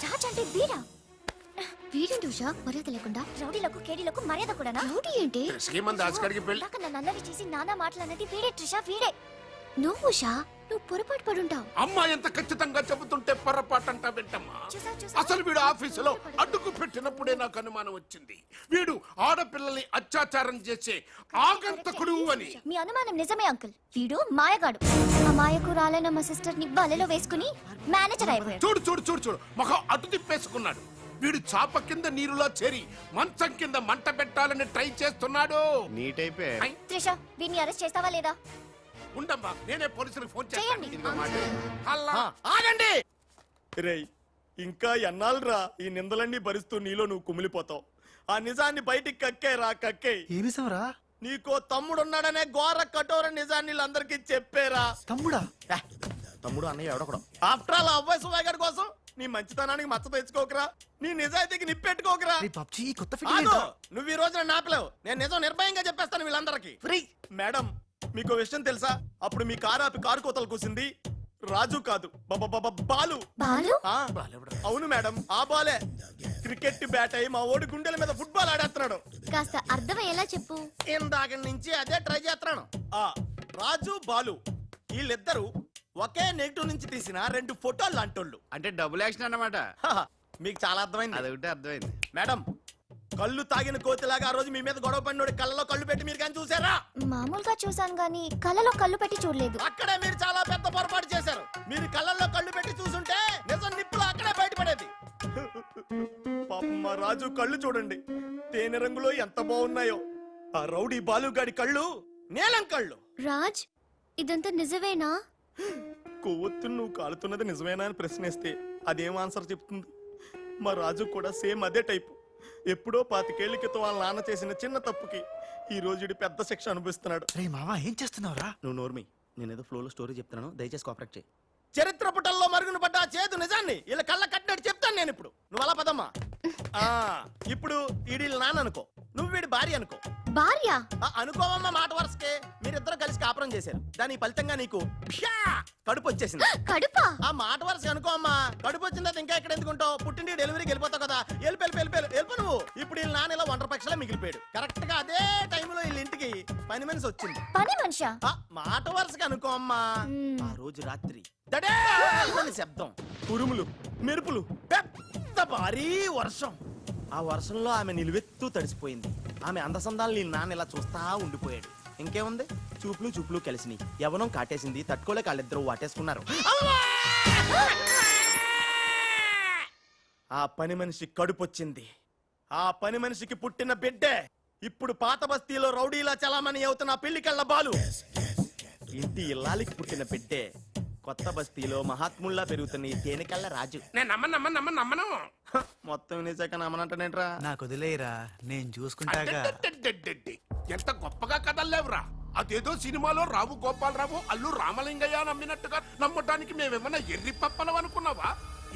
Raj అంటే వీడా? వీడేంటి ఉషా మర్యాద లేకుండా? రౌడీలకు కేడీలకు మర్యాద కూడా. రౌడీ ఏంటి? శ్రీమంత్ దాస్కర్కి పెళ్లి. ఇందాక నన్ను అల్లరి చేసి నానా మాటలన్నది వీడే ట్రిషా, వీడే. నువ్వు ఉషా, నువ్వు పొరపాటు పడుంటావు. అమ్మా ఎంత ఖచ్చితంగా చెబుతుంటే పొరపాటంటా వింటమ్మా. అసలు వీడు ఆఫీసులో అడ్డుకు పెట్టినప్పుడే నాకు అనుమానం వచ్చింది, వీడు ఆడపిల్లల్ని అత్యాచారం చేసే ఆగంతకుడు అని. మీ అనుమానం నిజమే అంకుల్, వీడు మాయగాడు. ఆ మాయకు రాలైన మా సిస్టర్ ని బలలో వేసుకుని మేనేజర్ అయిపోయాడు. చూడు చూడు చూడు చూడు, మొహం అటు తిప్పేసుకున్నాడు. వీడు చాప కింద నీరులో చేరి మంచం కింద మంట పెట్టాలని ట్రై చేస్తున్నాడు. నీట్ అయిపోయి ఐ, త్రిష, వీడిని అరెస్ట్ చేస్తావా లేదా? ఉండమ్మా, నేనే పోలీసులకు ఫోన్ చేయండి. చేస్తాను. హల్లా. ఆగండి రేయ్, ఇంకా ఎన్నాళ్ళరా ఈ నిందలన్నీ భరిస్తూ నీలో నువ్వు కుమిలిపోతావు. ఆ నిజాన్ని బయటికి కక్కేరా, కక్కే. ఏ నిజంరా? నీకో తమ్ముడున్నాడనే ఘోర కఠోర నిజాన్ని వీళ్ళందరికీ చెప్పేరా. తమ్ముడా? తమ్ముడు అన్నయ్య ఎవడొకడు. ఆఫ్టర్ ఆల్ అవ్వాయి సుబాయ్ గారి కోసం నీ మంచితనానికి మచ్చ తెచ్చుకోకరా, నీ నిజాయితీకి నిప్పెట్టుకోకరా. రే పబ్జి కొత్త ఆగు! ఫిట్టింగ్ నువ్వు ఈ రోజు నన్ను ఆపలేవు. నేను నిజం నిర్భయంగా చెప్పేస్తాను వీళ్ళందరికీ. ఫ్రీ. మేడం, మీకు విషయం తెలుసా? అప్పుడు మీ కారు ఆపి కారు కోతలు కూసింది రాజు కాదు, బాలు. బాలు ఆ, అవును మేడం, ఆ బాలే క్రికెట్ బ్యాట్ అయి మా ఓడి గుండెల మీద ఫుట్బాల్ ఆడేస్తున్నాడు. కాస్త అర్థమయ్యేలా చెప్పు. ఇందాక నుంచి అదే ట్రై చేస్తున్నాను. ఆ రాజు బాలు వీళ్ళిద్దరూ ఒకే నెగిటివ్ నుంచి తీసిన 2 ఫోటోలు లాంటోళ్ళు. అంటే డబుల్ యాక్షన్ అన్నమాట. హహ, మీకు చాలా అర్థమైంది. అదొకటి అర్థమైంది. మేడం, కళ్ళు తాగిన కోతిలాగా ఆ రోజు మీ మీద గొడవ పడినోడి కళ్ళలో కళ్ళు పెట్టి మీరు కానీ చూసారా? మామూలుగా చూసాను గానీ కళ్ళలో కళ్ళు పెట్టి చూడలేదు. అక్కడే మీరు చాలా పెద్ద పొరపాటు చేశారు. మీరు కళ్ళల్లో కళ్ళు పెట్టి చూసుంటే నిజం నిప్పులు అక్కడే బయటపడేది. పాపం మా రాజు కళ్ళు చూడండి, తేనె రంగులో ఎంత బాగున్నాయో. ఆ రౌడీ బాలుగాడి కళ్ళు నీలం కళ్ళు. రాజ్, ఇదంతా నిజమేనా? కొవ్వొత్తు నువ్వు కాలుతున్నది నిజమేనా అని ప్రశ్నిస్తే అదేం ఆన్సర్ చెప్తుంది? మా రాజు కూడా సేమ్ అదే టైపు. ఎప్పుడో 25 ఏళ్ల క్రితం వాళ్ళ నాన్న చేసిన చిన్న తప్పుకి ఈ రోజు ఈడు పెద్ద శిక్ష అనుభవిస్తున్నాడు. రే మావా ఏం చేస్తున్నావురా? నువ్వు నోర్మి, నేనేదో ఫ్లోలో స్టోరీ చెప్తున్నాను, దయచేసి కోఆపరేట్ చేయి. చరిత్ర పుటల్లో మరుగున పడ్డ ఆ చేదు నిజాన్ని ఇలా కళ్ళ కట్టినట్టు చెప్తాను నేను ఇప్పుడు. నువ్వు అలా పదమ్మా. ఇప్పుడు ఈడి నాన్న అనుకో, నువ్వు వీడి భార్య అనుకో. భార్య? అనుకోవమ్మా, మాట వరుసకే మీరిద్దరు కలిసి కాపురం చేశారు. దాని ఫలితంగా నీకు కడుపు వచ్చేసింది. కడుపా? ఆ మాట వరుస అనుకో అమ్మా. కడుపు వచ్చిన తర్వాత ఇంకా ఎక్కడ ఎందుకుంటావు? పుట్టింటి డెలివరీకి వెళ్ళిపోతావు కదా. వెళ్ళిపో నువ్వు. ఇప్పుడు వీళ్ళ నాన్న ఇలా 100 పక్షలా మిగిలిపోయాడు. కరెక్ట్ గా అదే టైంలో వీళ్ళ ఇంటికి పని మనిషి వచ్చింది. పని మనిషా? మాట వరుసగా అనుకో అమ్మా. ఆ రోజు రాత్రి దడే శబ్దం, ఉరుములు, మెరుపులు, పెద్ద భారీ వర్షం. ఆ వర్షంలో ఆమె నిలువెత్తు తడిసిపోయింది. ఆమె అందసందాలు నీ నాన్న ఇలా చూస్తా ఉండిపోయాడు. ఇంకేముంది, చూపులు కలిసినాయి. యవనం కాటేసింది, తట్టుకోలేక వాళ్ళిద్దరూ వాటేసుకున్నారు. ఆ పని మనిషి కడుపొచ్చింది. ఆ పని మనిషికి పుట్టిన బిడ్డే ఇప్పుడు పాత బస్తీలో రౌడీలా చలామణి అవుతున్న పెళ్లికెళ్ళ బాలు. ఇంటి ఇల్లాలికి పుట్టిన బిడ్డే కొత్త బస్తీలో మహాత్ముల్లా పెరుగుతున్న ఈ తేనెకళ్ళ రాజు. నేను నమ్మను. మొత్తం వినేశాక నమ్మనంటేనేట్రా? నాకు వదిలేయరా, నేను చూసుకుంటాగా. అడ్డడ్డడ్డడ్డడ్డి. ఎంత గొప్పగా కథలు లేవురా. అదేదో సినిమాలో రావు గోపాలరావు అల్లు రామలింగయ్య నమ్మినట్టుగా నమ్మటానికి మేమేమన్నా ఎర్రి పప్పలం అనుకున్నావా?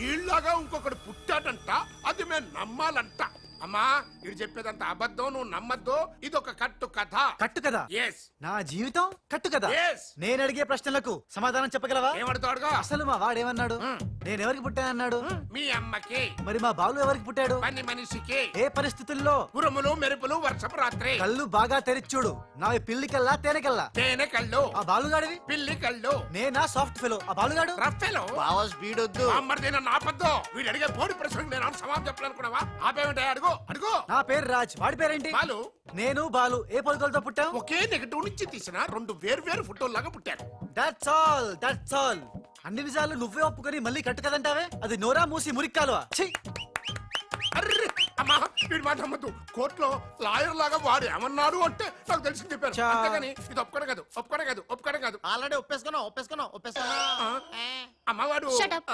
ఈళ్ళగా ఇంకొకడు పుట్టాడంట, అది మేము నమ్మాలంట. అమ్మా, ఇది చెప్పేదంత అబద్ధం, నువ్వు నమ్మద్దు. ఇది ఒక కట్టు కథ. కట్టు కదా? ఎస్. నా జీవితం కట్టు కదా? Yes. నేను అడిగే ప్రశ్నలకు సమాధానం చెప్పగలవా? ఏమడుతాడుగా? అసలు మా వాడేమన్నాడు? నేను ఎవరికి పుట్టానన్నాడు? మీ అమ్మకి. మరి మా బాలు ఎవరికి పుట్టాడు? పని మనిషికి. ఏ పరిస్థితుల్లో? ఉరుములు మెరుపులు వర్షపు రాత్రి. కళ్ళు బాగా తెరిచూడు. నావి పిల్లి కల్లా తేనె కల్లా? తేనె కళ్ళు. ఆ బాలుగాడివి? పిల్లి కళ్ళు. నేనా సాఫ్ట్ ఫెలో? ఆ బాలుగాడు రఫెలో. బావ స్పీడ్ వద్దు. అమ్మర్ది నన్ను ఆపద్దు. వీడు అడిగే బోడి ప్రశ్నకు నేను సమాధానం చెప్పాలనుకున్నావా? ఆపేమిటే? అడుగు. నా పేరు రాజ్, వాడి పేరేంటి? బాలు. నేను బాలు ఏ పొలకలతో పుట్టాం? ఒకే నెగటివ్ నుంచి తీసిన 2 వేరు ఫోటోల్లాగా పుట్టారు. That's all. అన్ని నిజాలు నువ్వే ఒప్పుకొని మళ్ళీ కట్టు కదంటావే? అది నోరా మూసి మురిక్కాలువా? ఛీ! అర్రే అమ్మా, వీడి మాట నమ్మద్దు. కోర్టులో లాయర్ లాగా వాడు ఏమన్నాడు అంటే నాకు తెలిసి చెప్పారు. చా. అంతేగాని ఇది ఒప్పుకోవడం కాదు. ఆల్రెడీ ఒప్పేసుకున్నావు. అమ్మవాడు Shut up.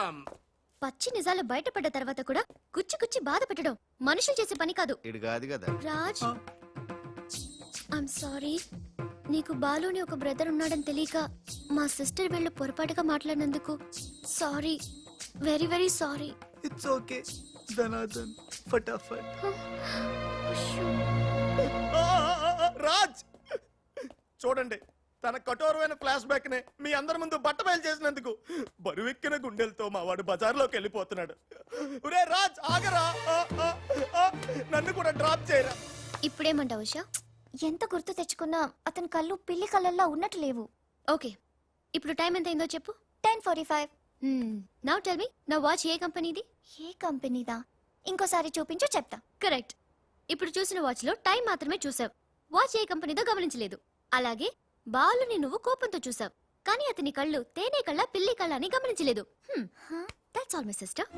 పచ్చి నిజాలు బయటపడ్డ తర్వాత కూడా గుచ్చి బాధ పెట్టడం మనుషులు చేసే పని కాదు. ఇడు కాదు కదా. Raj, I'm sorry. నీకు బాలుని ఒక బ్రదర్ ఉన్నాడని తెలియక మా సిస్టర్ వీళ్ళు పొరపాటుగా మాట్లాడినందుకు sorry, very very sorry. It's okay ధనాధన్ ఫటాఫట్. రాజ్, చూడండి, తన కఠోరమైన ఫ్లాష్ బ్యాక్ నే మీ అందరి ముందు బట్టబయలు చేసినందుకు బరువెక్కిన గుండెలతో మా వాడు బజార్లోకి వెళ్ళిపోతున్నాడు. ఒరే రాజ్, ఆగరా. నన్ను కూడా డ్రాప్ చేయరా. ఇప్పుడేమంటావు ఉషా? ఎంత గుర్తు తెచ్చుకున్నా అతని కళ్ళు పిల్లి కళ్ళల్లో ఉన్నట్టు లేవు. ఓకే, ఇప్పుడు టైం ఎంత అయిందో చెప్పు. 10:45. నౌ టెల్ మీ, నా వాచ్ ఏ కంపెనీది? ఏ కంపెనీదా? ఇంకోసారి చూపించు చెప్తా. కరెక్ట్. ఇప్పుడు చూసిన వాచ్ లో టైం మాత్రమే చూసావు, వాచ్ ఏ కంపెనీదో గమనించలేదు. అలాగే బాలుని నువ్వు కోపంతో చూసావు, కానీ అతని కళ్ళు తేనె కళ్ళ పిల్లి కళ్ళ అని గమనించలేదు. That's all my sister.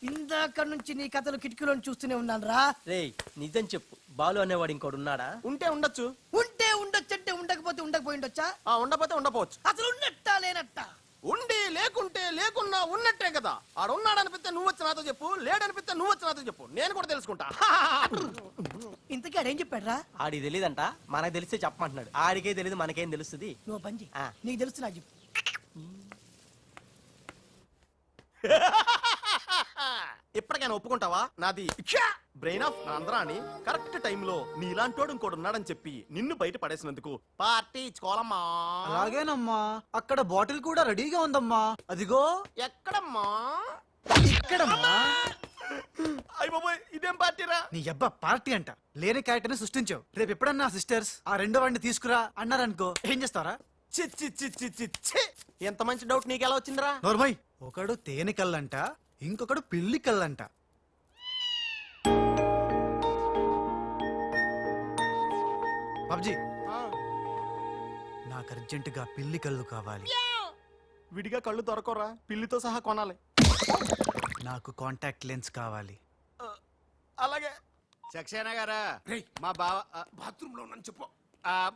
ఇందాక నుంచి నీ కథలు కిటికీలో చూస్తూనే ఉన్నాను రా. రేయ్, నిజం చెప్పు, బాలు అనేవాడు ఇంకోడు ఉన్నాడా? ఉంటే ఉండొచ్చు. ఉంటే ఉండొచ్చంటే ఉండకపోతే ఉండకపోయిండొచ్చా? ఉండపోతే ఉండపోవచ్చు. అసలు ఉన్నట్టా లేనట్టా? ఉండి లేకుంటే లేకున్నా ఉన్నట్టే కదా. ఆడున్నాడనిపిస్తే నువ్వు వచ్చి నాతో చెప్పు, లేడనిపిస్తే నువ్వు వచ్చి నాతో చెప్పు, నేను కూడా తెలుసుకుంటా. ఇంతకీ గారు ఏం చెప్పాడురా? ఆడికి తెలియదంట, మనకు తెలిస్తే చెప్పమంటున్నాడు. ఆడికే తెలియదు, మనకేం తెలుస్తుంది? నువ్వు పని చెయ్యి. ఆ. నీకు తెలుసు నాకు చెప్పు. ఇప్పటికైనా ఒప్పుకుంటావా? నాది బ్రెయిన్ ఆఫ్ ఆంధ్రా అని కరెక్ట్ టైంలో నీలాంటోడు ఇంకోటి ఉన్నాడని చెప్పి నిన్ను బయట పడేసినందుకు పార్టీ ఇచ్చుకోవాలమ్మా. అలాగేనమ్మా, అక్కడ బాటిల్ కూడా రెడీగా ఉందమ్మా. అదిగో. ఎక్కడమ్మా? ఇక్కడమ్మా. అయ్య బాబోయ్, ఇదేం పార్టీరా? నీ అబ్బా పార్టీ అంట. లేని క్యారెక్టర్ సృష్టించావు. రేపు ఎప్పుడన్నా సిస్టర్స్ ఆ రెండో వాడిని తీసుకురా అన్నారనుకో, ఏం చేస్తారా? చి చి చి చి చి చి. ఎంత మంచి డౌట్ నీకు ఎలా వచ్చిందిరా? నోర్మయ్, ఒకడు తేనె కళ్ళంట, ఇంకొకడు పిల్లి కళ్ళంట. బాబ్జీ, నాకు అర్జెంటుగా పిల్లి కళ్ళు కావాలి. విడిగా కళ్ళు దొరకరా, పిల్లితో సహా కొనాలి. నాకు కాంటాక్ట్ లెన్స్ కావాలి. అలాగే. సక్సేనా గారా, రేయ్. మా బావ బాత్రూమ్ లో ఉన్నాను చెప్పు.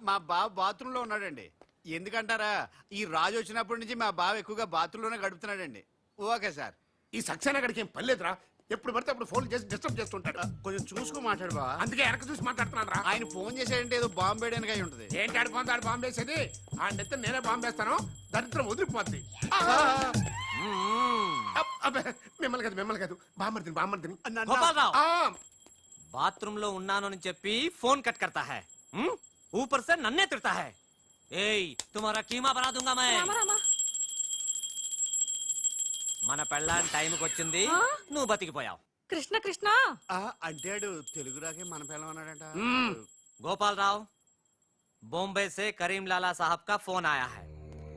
మా బావ బాత్రూమ్ లో ఉన్నాడండి. ఎందుకంటారా, ఈ రాజు వచ్చినప్పటి నుంచి మా బావ ఎక్కువగా బాత్రూమ్ లోనే గడుపుతున్నాడండి. Okay sir. ఈ సక్సేనా గడికి ఏం పర్లేదురా, ఎప్పుడు పడితే అప్పుడు ఫోన్ చేసి డిస్టర్బ్ చేస్తుంటాడు. కొంచెం చూసుకో మాట్లాడు బావ. అందుకే వెనక చూసి మాట్లాడుతున్నాను రా. ఆయన ఫోన్ చేసాడంటే ఏదో బాంబు వేయడానికి అయి ఉంటది. ఏంటి ఆడిపోతాడు బాంబు వేసేది? ఆ నెత్త నేనే బాంబు వేస్తాను, దరిద్రం వదిలిపోద్ది. అబ్బే, మిమ్మల్ని కాదు బామ్మర్దిని. గోపాలరావు. ఆ, బాత్రూమ్ లో ఉన్నాను అని చెప్పి ఫోన్ కట్ करता है, ऊपर से नन्हे तिरता है. ఏయ్, తుమారా కీమా బనా दूंगा मैं. మన పెళ్ళాన్ టైంకి వచ్చింది, నువ్వు బతికిపోయావు. కృష్ణ కృష్ణ అంటాడు తెలుగు రాకే మన పిల్ల ఉన్నాడంట. గోపాలరావు, బొంబే సే కరీం లాలా సాహబ్ కా ఫోన్ ఆయా హై.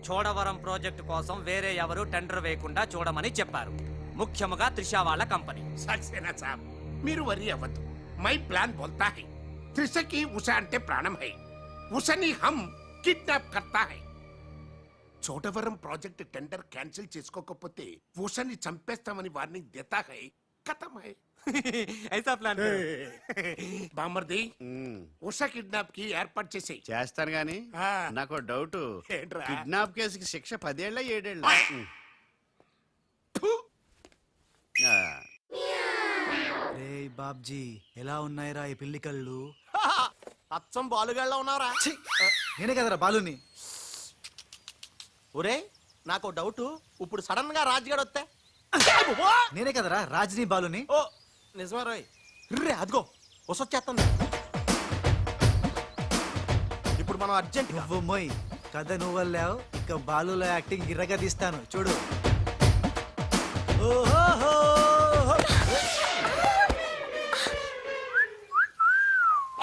చోడవరం ప్రాజెక్టు కోసం వేరే ఎవరు టెండర్ వేయకుండా చూడమని చెప్పారు, ముఖ్యముగా త్రిషా వాళ్ళ కంపెనీ. సక్సేనా సాబ్, మీరు వరి అవ్వద్దు. మై ప్లాన్ బోల్తా హై. త్రిషకి ఉష అంటే ప్రాణం హై. ఉషని హమ్ కిడ్నాప్ కర్తా హై. చోటవరం ప్రాజెక్ట్ టెండర్ క్యాన్సిల్ చేసుకోకపోతే ఉషని చంపేస్తామని వార్నింగ్ దేతా హై. ఖతం హై. ఐసా ప్లాన్. బామర్ది, ఉమ్, ఉష కిడ్నాప్ కి ఏర్పాటు చేసి చేస్తాను గాని ఆ. నాకు డౌట్. ఏంట్రా? కిడ్నాప్ కేసుకి శిక్ష 10 ఏళ్ళ 7 ఏళ్ళ? రే బాబ్జీ, ఎలా ఉన్నాయిరా ఈ పిల్లి కళ్ళు? అచ్చం బాలుగాళ్ళ ఉన్నారా? ఛీ! నేనే కదరా బాలుని. ఒరే, నాకు డౌట్. ఇప్పుడు సడన్ గా రాజుగాడు వస్తే? నేనే కదరా రాజనీ బాలుని. ఓ నిజమే రోయ్. రే అదిగో వసొచ్చేస్తుంది. ఇప్పుడు మనం అర్జెంట్ నువ్వు మొయ్, కథ నువ్వు వెళ్ళావు, ఇక బాలులో యాక్టింగ్ గిర్రగా తీస్తాను చూడు. ఓహో,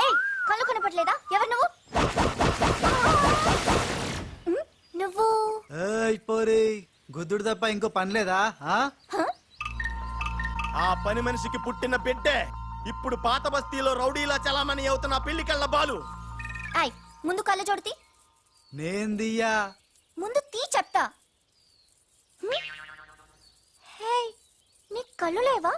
ఏయ్, కళ్ళు కనపట్లేదా? ఎవరు నువ్వు? నువ్వు పోరి, గుద్దుడు తప్ప ఇంకో పని లేదా? ఆ పని మనిషికి పుట్టిన బిడ్డే ఇప్పుడు పాత బస్తీలో రౌడీలా చలామణి అవుతున్న పిల్లి కళ్ళ బాలు. ఆయ్, ముందు కళ్ళు చూడతి. నేందియ్యా. ముందు తీ చెప్తా. హే, నీ కళ్ళు లేవా?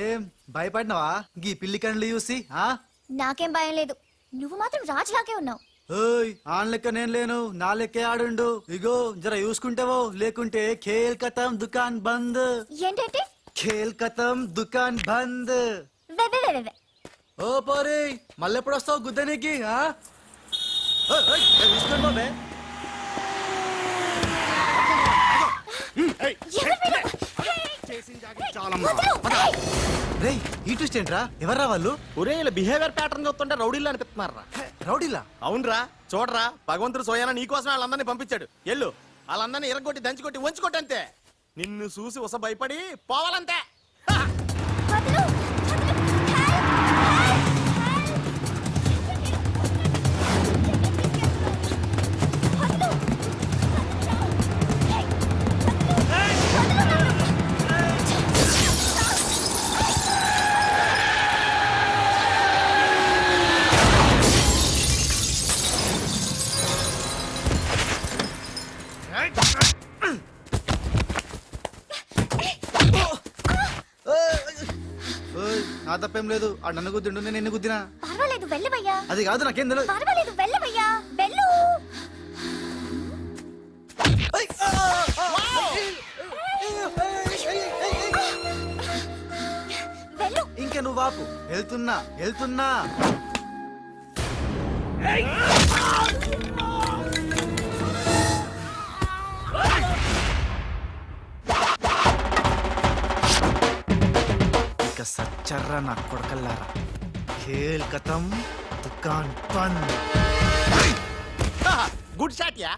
ఏం భయపడినావా గీ పిల్లి కళ్ళు చూసి? నాకేం భయం లేదు, నువ్వు మాత్రం రాజులాగే ఉన్నావు. ఓయ్, ఆన్ లెక్క నేను లేను, నా లెక్కే ఆడుండు. ఇగో జర చూసుకుంటావో, లేకుంటే ఖేల్ ఖతం దుకాన్ బంద్. ఏంటంటే? ఖేల్ ఖతం దుకాన్ బంద్. వే వే వే వే. ఓ పోరి, మళ్ళెప్పుడు వస్తావు గుద్దనికి? చూసుకోండి బాబే. రేయ్, ఈ ట్విస్ట్ ఏంట్రా? ఎవర్రా వాళ్ళు? ఒరే, ఇలా బిహేవియర్ ప్యాటర్న్ చూస్తుంటే రౌడీలు అనిపిస్తున్నారా? రౌడీలా? అవునరా, చూడరా, భగవంతుడు సోయానా నీకోసం వాళ్ళందరినీ పంపించాడు. ఎల్లు, వాళ్ళందరినీ ఎరగొట్టి దంచుకొట్టి వంచుకొట్టి అంతే. నిన్ను చూసి ఉస భయపడి పోవాలంతే. వదలు, వదలు. నా తప్పేం లేదు, ఆ నన్ను గుద్దిండు, నేను ఎన్ని గుద్దినా? పర్వాలేదు, వెళ్ళవయ్యా. అది కాదు, నాకేం తెలియదు. పర్వాలేదు, వెళ్ళవయ్యా, వెళ్ళు. ఓకే నువ్వు ఆపు. వెళ్తున్నా వెళ్తున్నా. ఇక సచ్చర్రా నా కొడకల్లారా. ఖేల్ ఖతం, దుకాన్ బంద్. గుడ్ షాట్ యా.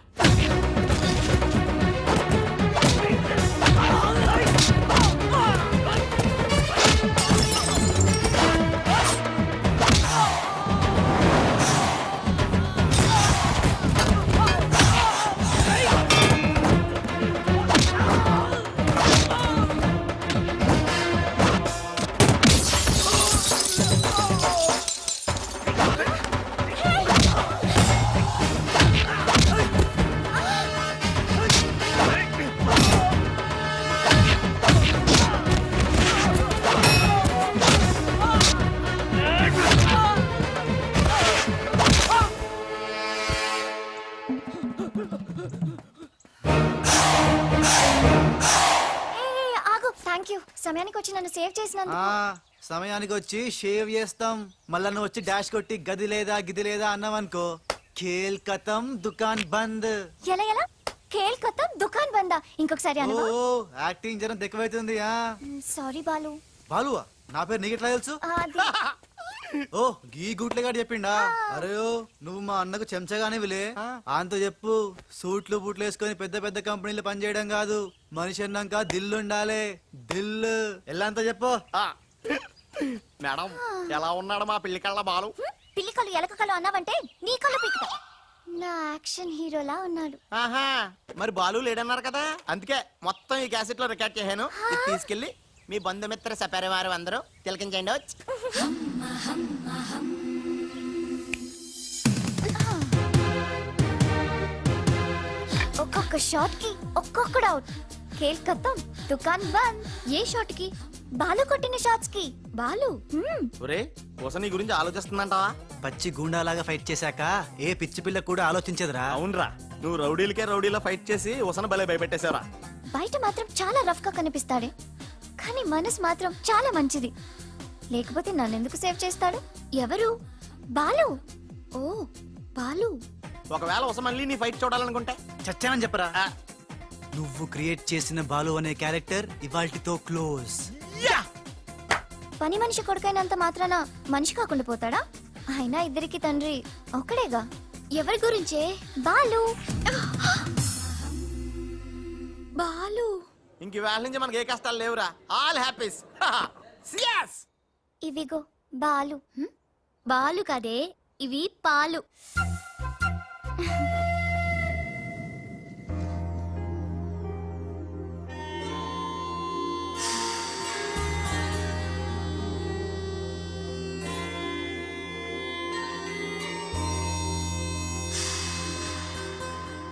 ఆగు. థ్యాంక్ యూ, సమయానికి వచ్చి నన్ను సేవ్ చేసినందుకు. సమయానికి వచ్చి షేవ్ చేస్తాం. మళ్ళా నువ్వు వచ్చి డాష్ కొట్టి గది లేదా గిది లేదా అన్నావనుకో, ఖేల్ ఖతం, దుకాన్ బంద్. ఎలా ఎలా? ఖేల్ ఖతం దుకాన్ బందా? ఇంకొకసారి ఓ అనవా? యాక్టింగ్ జరం ఎక్కువైతుంది. సారీ బాలు. బాలువా? నా పేరు నీకు ఎట్లా తెలుసు? అది ఓ గీ గుట్లేగాడు చెప్పిండా? అరే ఓ, నువ్వు మా అన్నకు చెంచగానే విలే. అంత చెప్పు, సూట్లు బూట్లు వేసుకొని పెద్ద పెద్ద కంపెనీలు పనిచేయడం కాదు, మనిషి అన్నాక దిల్లు ఉండాలి. దిల్లు ఎలా అంత చెప్పు. మేడం ఎలా ఉన్నాడు మా పిల్లి కళ్ళ బాలు? పిల్లి కళ్ళు ఎలక కళ్ళు అన్నావంటే నీ కళ్ళు పీకుతా. నా యాక్షన్ హీరోలా ఉన్నాడు. ఆహా, మరి బాలు లేడన్నారు కదా, అందుకే మొత్తం ఈ క్యాసెట్ లో రికార్డ్ చేశాను. ఇది తీసుకెళ్లి మీ బంధుమిత్ర సపరివారు అందరూ తిలకించండి. ఒక్కొక్క షాట్ కి ఒక్కొక్కడు అవుట్. ఖేల్ ఖతం, దుకాన్ బంద్. ఏ షాట్ కి? బాలు కొట్టిన షాట్స్ కి. బాలు ఒరే కోసం నీ గురించి ఆలోచిస్తుందంటావా? పచ్చి గూండాలాగా ఫైట్ చేశాక ఏ పిచ్చి పిల్ల కూడా ఆలోచించదురా. అవునరా, నువ్వు రౌడీలకే రౌడీలో ఫైట్ చేసి ఉసన భలే భయపెట్టేశావురా. బయట మాత్రం చాలా రఫ్ గా కనిపిస్తాడే, కానీ మనసు మాత్రం చాలా మంచిది. లేకపోతే నన్నెందుకు సేవ్ చేస్తాడు? ఎవరు? బాలు. ఓ బాలు. ఒకవేళ ఉస మళ్ళీ నీ ఫైట్ చూడాలనుకుంటే చచ్చానని చెప్పరా. నువ్వు క్రియేట్ చేసిన బాలు అనే క్యారెక్టర్ ఇవాల్టితో క్లోజ్. పని మనిషి కొడుకైనంత మాత్రాన మనిషి కాకుండా పోతాడా? అయినా ఇద్దరికి తండ్రి ఒక్కడేగా. ఎవరి గురించే? బాలు. బాలు. ఇంక వేళ నుంచి మనకి ఏ కష్టాలు లేవురా. All happies. ఇవిగో బాలు. బాలు కదే, ఇవి పాలు.